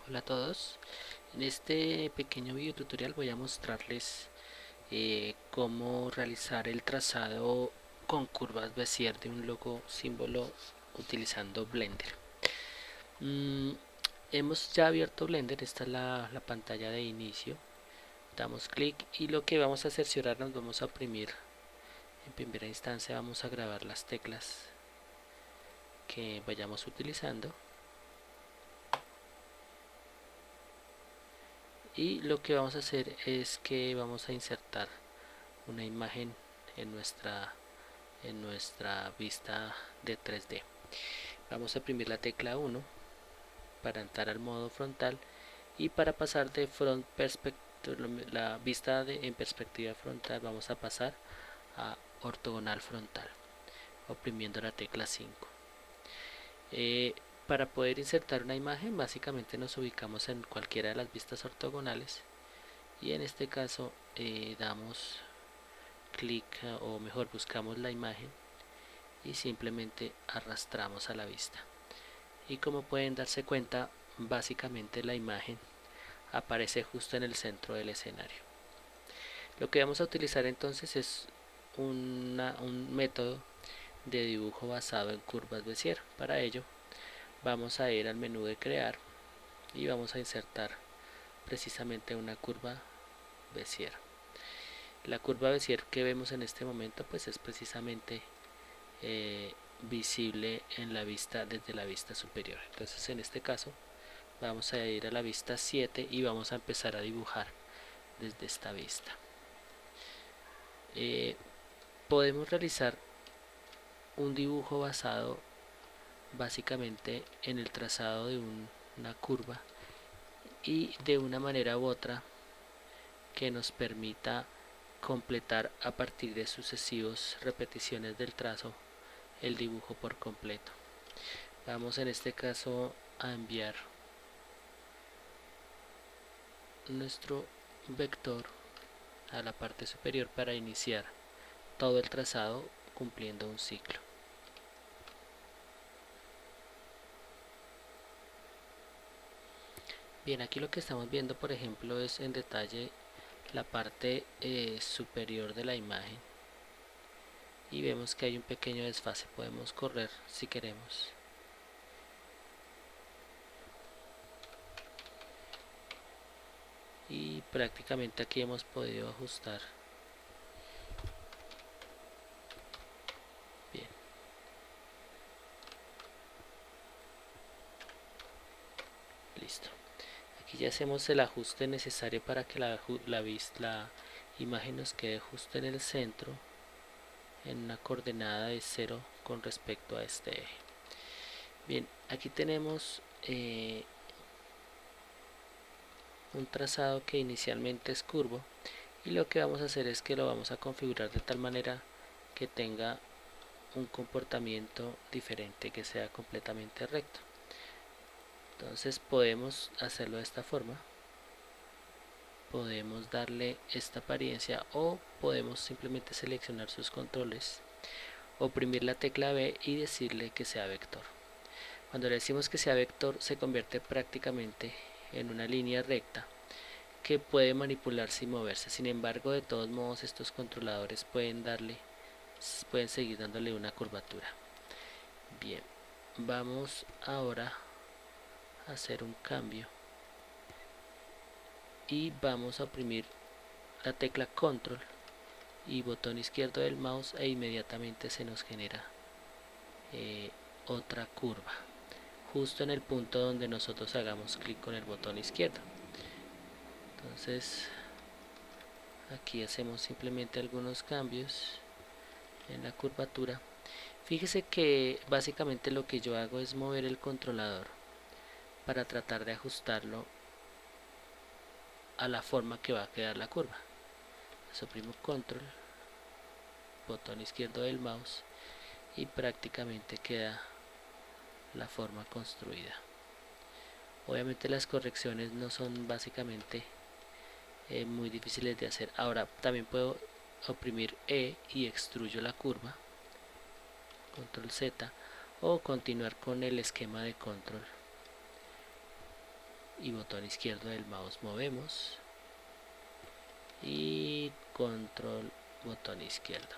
Hola a todos, en este pequeño video tutorial voy a mostrarles cómo realizar el trazado con curvas Bézier de un logo símbolo utilizando Blender. Mm, Hemos ya abierto Blender, esta es la pantalla de inicio, damos clic y lo que vamos a cerciorar nos vamos a oprimir. En primera instancia vamos a grabar las teclas que vayamos utilizando. Y lo que vamos a hacer es que vamos a insertar una imagen en nuestra vista de 3D. Vamos a oprimir la tecla 1 para entrar al modo frontal y para pasar de front perspective, la vista en perspectiva frontal, vamos a pasar a ortogonal frontal oprimiendo la tecla 5. Para poder insertar una imagen, básicamente nos ubicamos en cualquiera de las vistas ortogonales y en este caso damos clic, o mejor buscamos la imagen y simplemente arrastramos a la vista. Y como pueden darse cuenta, básicamente la imagen aparece justo en el centro del escenario. Lo que vamos a utilizar entonces es un método de dibujo basado en curvas Bézier. Para ello vamos a ir al menú de crear y vamos a insertar precisamente una curva Bézier. La curva Bézier que vemos en este momento pues es precisamente visible en la vista desde la vista superior. Entonces en este caso vamos a ir a la vista 7 y vamos a empezar a dibujar desde esta vista. Podemos realizar un dibujo basado básicamente en el trazado de una curva y de una manera u otra que nos permita completar a partir de sucesivas repeticiones del trazo el dibujo por completo. Vamos en este caso a enviar nuestro vector a la parte superior para iniciar todo el trazado cumpliendo un ciclo. Bien, aquí lo que estamos viendo, por ejemplo, es en detalle la parte superior de la imagen y vemos que hay un pequeño desfase. Podemos correr si queremos. Y prácticamente aquí hemos podido ajustar. Bien. Listo. Aquí ya hacemos el ajuste necesario para que la imagen nos quede justo en el centro, en una coordenada de 0 con respecto a este eje. Bien, aquí tenemos un trazado que inicialmente es curvo y lo que vamos a hacer es que lo vamos a configurar de tal manera que tenga un comportamiento diferente, que sea completamente recto. Entonces podemos hacerlo de esta forma, podemos darle esta apariencia o podemos simplemente seleccionar sus controles, oprimir la tecla B y decirle que sea vector. Cuando le decimos que sea vector se convierte prácticamente en una línea recta que puede manipularse y moverse. Sin embargo, de todos modos estos controladores pueden seguir dándole una curvatura. Bien, vamos ahora a hacer un cambio y vamos a oprimir la tecla control y botón izquierdo del mouse e inmediatamente se nos genera otra curva justo en el punto donde nosotros hagamos clic con el botón izquierdo. Entonces aquí hacemos simplemente algunos cambios en la curvatura. Fíjese que básicamente lo que yo hago es mover el controlador para tratar de ajustarlo a la forma que va a quedar la curva. Oprimo control, botón izquierdo del mouse y prácticamente queda la forma construida. Obviamente las correcciones no son básicamente muy difíciles de hacer. Ahora también puedo oprimir E y extruyo la curva, control Z, o continuar con el esquema de control y botón izquierdo del mouse movemos y control botón izquierdo.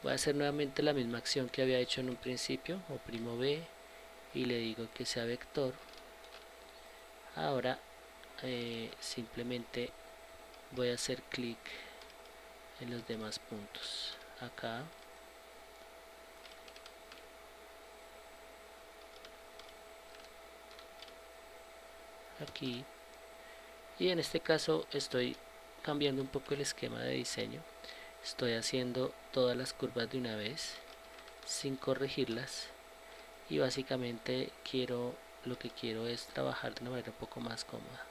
Voy a hacer nuevamente la misma acción que había hecho en un principio, oprimo B y le digo que sea vector. Ahora simplemente voy a hacer clic en los demás puntos, acá, aquí, y en este caso estoy cambiando un poco el esquema de diseño. Estoy haciendo todas las curvas de una vez sin corregirlas y básicamente lo que quiero es trabajar de una manera un poco más cómoda.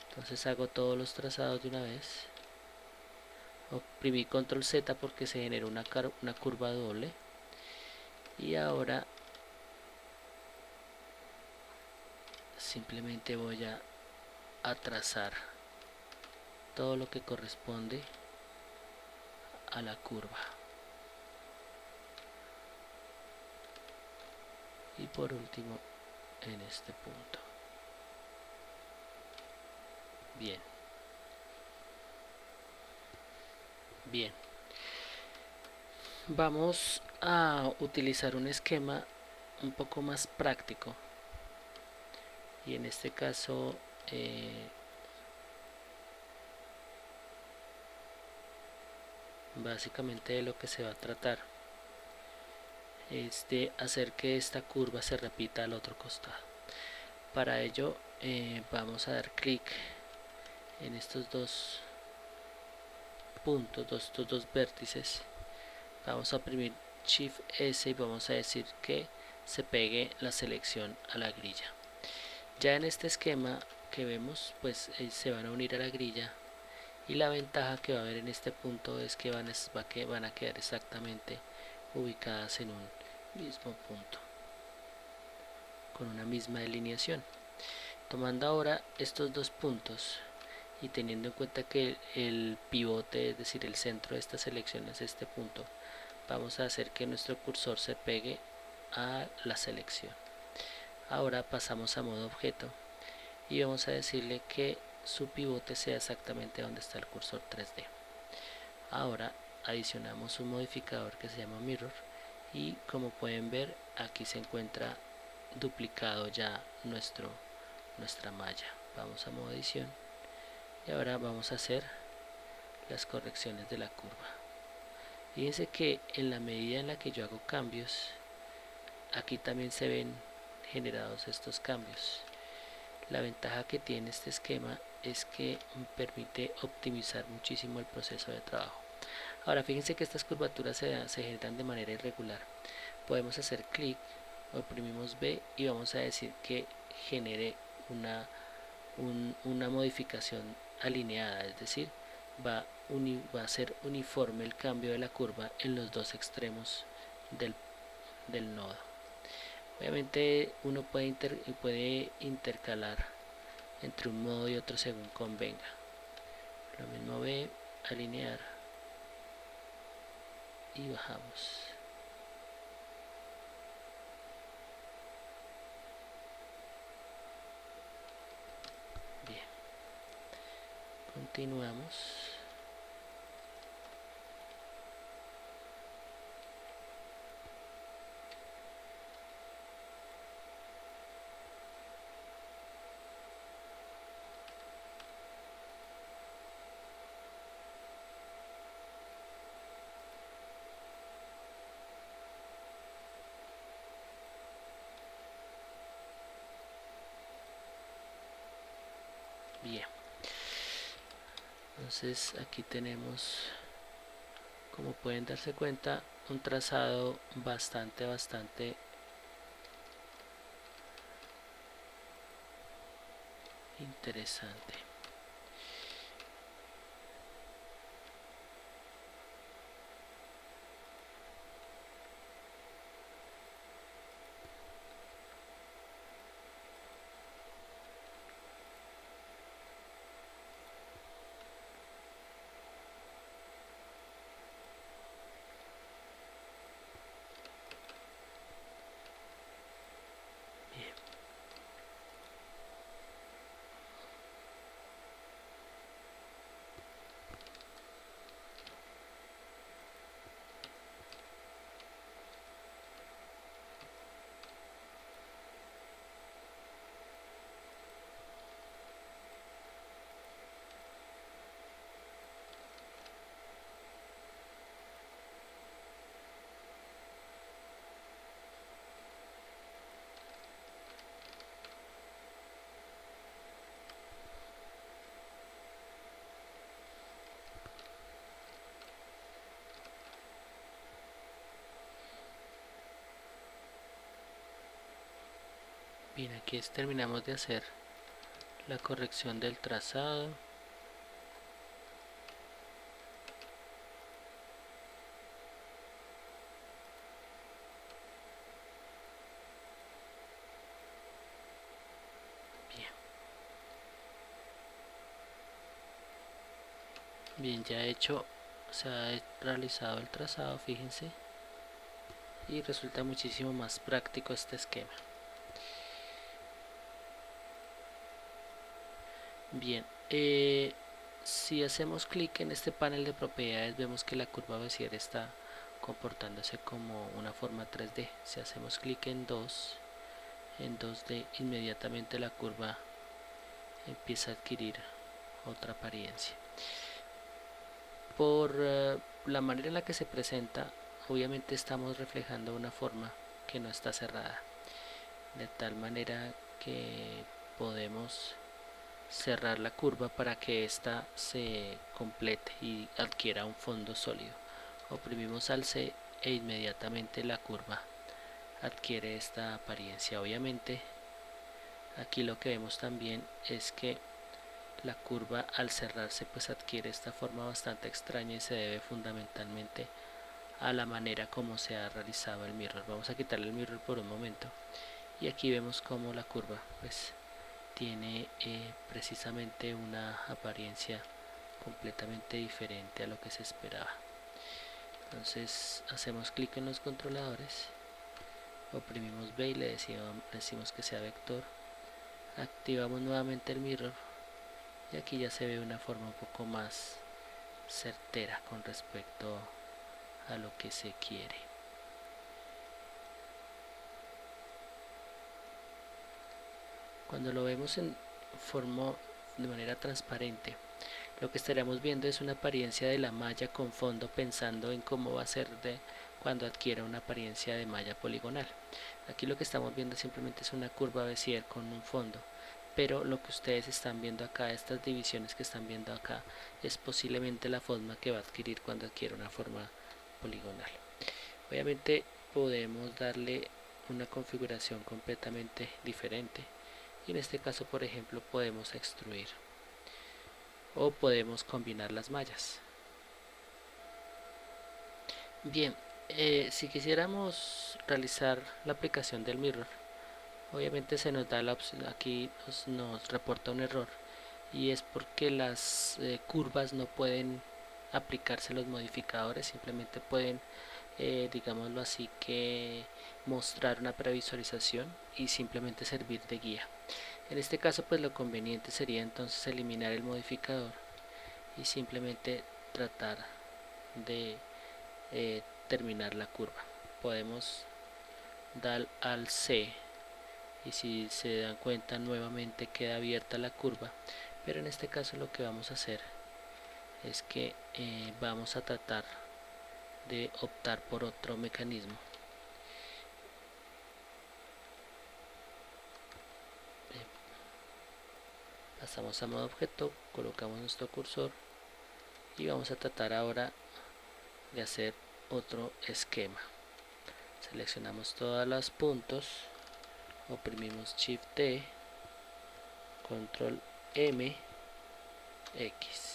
Entonces hago todos los trazados de una vez, oprimí control Z porque se generó una curva doble y ahora simplemente voy a trazar todo lo que corresponde a la curva. Y por último en este punto. Bien. Bien. Vamos a utilizar un esquema un poco más práctico. Y en este caso básicamente de lo que se va a tratar es de hacer que esta curva se repita al otro costado. Para ello vamos a dar clic en estos dos puntos, estos dos vértices. Vamos a oprimir Shift S y vamos a decir que se pegue la selección a la grilla. Ya en este esquema que vemos, pues se van a unir a la grilla, y la ventaja que va a haber en este punto es que van a quedar exactamente ubicadas en un mismo punto con una misma delineación. Tomando ahora estos dos puntos y teniendo en cuenta que el pivote, es decir, el centro de esta selección es este punto, vamos a hacer que nuestro cursor se pegue a la selección. Ahora pasamos a modo objeto y vamos a decirle que su pivote sea exactamente donde está el cursor 3D. Ahora adicionamos un modificador que se llama mirror y como pueden ver aquí se encuentra duplicado ya nuestra malla. Vamos a modo edición y ahora vamos a hacer las correcciones de la curva. Fíjense que en la medida en la que yo hago cambios, aquí también se ven generados estos cambios. La ventaja que tiene este esquema es que permite optimizar muchísimo el proceso de trabajo. Ahora fíjense que estas curvaturas se generan de manera irregular. Podemos hacer clic, oprimimos B y vamos a decir que genere una modificación alineada, es decir, va a ser uniforme el cambio de la curva en los dos extremos del nodo. Obviamente uno puede intercalar entre un modo y otro según convenga. Lo mismo B, alinear y bajamos. Bien, continuamos. Bien, entonces aquí tenemos, como pueden darse cuenta, un trazado bastante interesante. Bien. Bien, aquí terminamos de hacer la corrección del trazado. Bien, ya hecho, se ha realizado el trazado, fíjense, y resulta muchísimo más práctico este esquema. Bien, si hacemos clic en este panel de propiedades, vemos que la curva Bézier está comportándose como una forma 3D. Si hacemos clic en 2D, inmediatamente la curva empieza a adquirir otra apariencia. Por la manera en la que se presenta, obviamente estamos reflejando una forma que no está cerrada, de tal manera que podemos cerrar la curva para que ésta se complete y adquiera un fondo sólido. Oprimimos al C e inmediatamente la curva adquiere esta apariencia. Obviamente aquí lo que vemos también es que la curva al cerrarse pues adquiere esta forma bastante extraña y se debe fundamentalmente a la manera como se ha realizado el mirror. Vamos a quitarle el mirror por un momento y aquí vemos como la curva pues tiene precisamente una apariencia completamente diferente a lo que se esperaba. Entonces hacemos clic en los controladores, oprimimos B y le decimos que sea vector, activamos nuevamente el mirror y aquí ya se ve una forma un poco más certera con respecto a lo que se quiere. Cuando lo vemos en forma de manera transparente, lo que estaremos viendo es una apariencia de la malla con fondo, pensando en cómo va a ser cuando adquiera una apariencia de malla poligonal. Aquí lo que estamos viendo simplemente es una curva Bézier con un fondo, pero lo que ustedes están viendo acá, estas divisiones que están viendo acá, es posiblemente la forma que va a adquirir cuando adquiera una forma poligonal. Obviamente podemos darle una configuración completamente diferente y en este caso, por ejemplo, podemos extruir o podemos combinar las mallas. Bien, si quisiéramos realizar la aplicación del mirror, obviamente se nos da la opción, aquí nos reporta un error y es porque las curvas no pueden aplicarse los modificadores, simplemente pueden digámoslo así, que mostrar una previsualización y simplemente servir de guía. En este caso pues lo conveniente sería entonces eliminar el modificador y simplemente tratar de terminar la curva. Podemos dar al C y si se dan cuenta nuevamente queda abierta la curva, pero en este caso lo que vamos a hacer es que vamos a tratar de optar por otro mecanismo. Pasamos a modo objeto, colocamos nuestro cursor y vamos a tratar ahora de hacer otro esquema. Seleccionamos todos los puntos, oprimimos Shift T, Control M, X.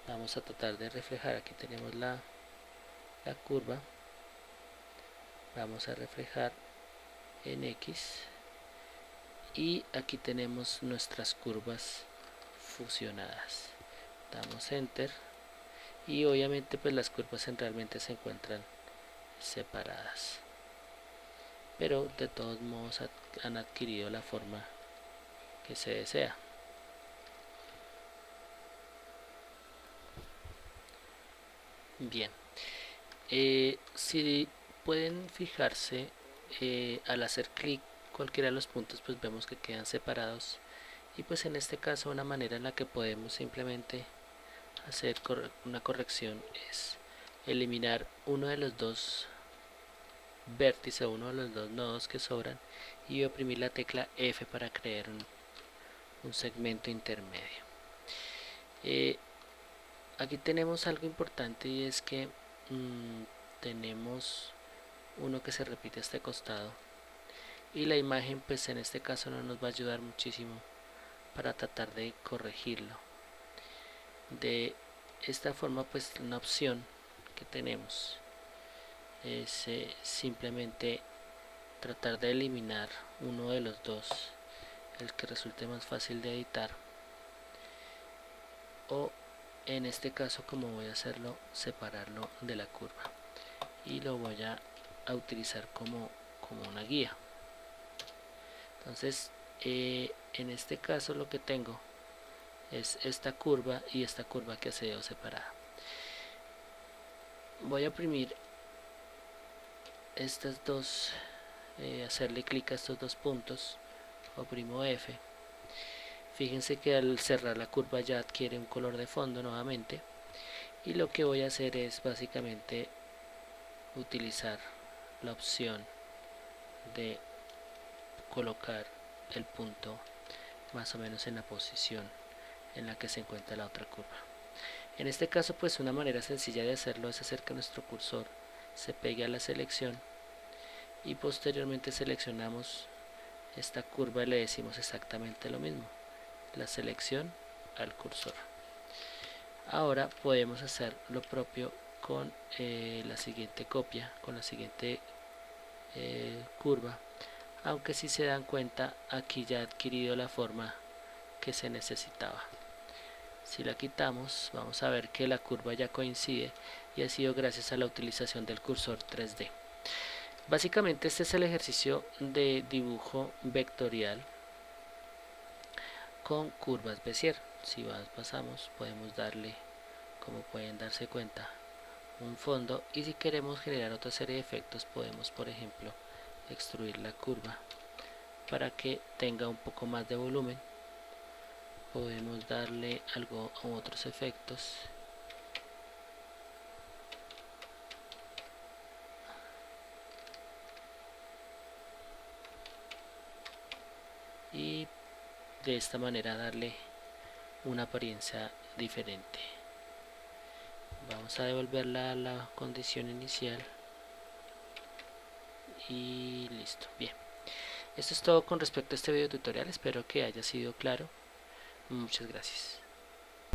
Vamos a tratar de reflejar, aquí tenemos la curva, vamos a reflejar en X y aquí tenemos nuestras curvas fusionadas. Damos Enter y obviamente pues las curvas realmente se encuentran separadas, pero de todos modos han adquirido la forma que se desea. Bien, si pueden fijarse, al hacer clic cualquiera de los puntos pues vemos que quedan separados y pues en este caso una manera en la que podemos simplemente hacer una corrección es eliminar uno de los dos vértices, uno de los dos nodos que sobran y oprimir la tecla F para crear un segmento intermedio. Aquí tenemos algo importante y es que tenemos uno que se repite a este costado, y la imagen pues en este caso no nos va a ayudar muchísimo para tratar de corregirlo. De esta forma pues una opción que tenemos es simplemente tratar de eliminar uno de los dos, el que resulte más fácil de editar, o en este caso, como voy a hacerlo, separarlo de la curva y lo voy a utilizar como una guía. Entonces en este caso lo que tengo es esta curva y esta curva que ha sido separada. Voy a oprimir estas dos, hacerle clic a estos dos puntos, oprimo F. Fíjense que al cerrar la curva ya adquiere un color de fondo nuevamente, y lo que voy a hacer es básicamente utilizar la opción de colocar el punto más o menos en la posición en la que se encuentra la otra curva. En este caso pues una manera sencilla de hacerlo es hacer que nuestro cursor se pegue a la selección y posteriormente seleccionamos esta curva y le decimos exactamente lo mismo, la selección al cursor. Ahora podemos hacer lo propio con la siguiente copia, con la siguiente curva, aunque si se dan cuenta aquí ya ha adquirido la forma que se necesitaba. Si la quitamos, vamos a ver que la curva ya coincide, y ha sido gracias a la utilización del cursor 3D. Básicamente este es el ejercicio de dibujo vectorial con curvas Bézier. Si pasamos, podemos darle, como pueden darse cuenta, un fondo, y si queremos generar otra serie de efectos podemos, por ejemplo, extruir la curva para que tenga un poco más de volumen. Podemos darle algo a otros efectos, y de esta manera darle una apariencia diferente. Vamos a devolverla a la condición inicial y listo. Bien, esto es todo con respecto a este video tutorial, espero que haya sido claro. Muchas gracias.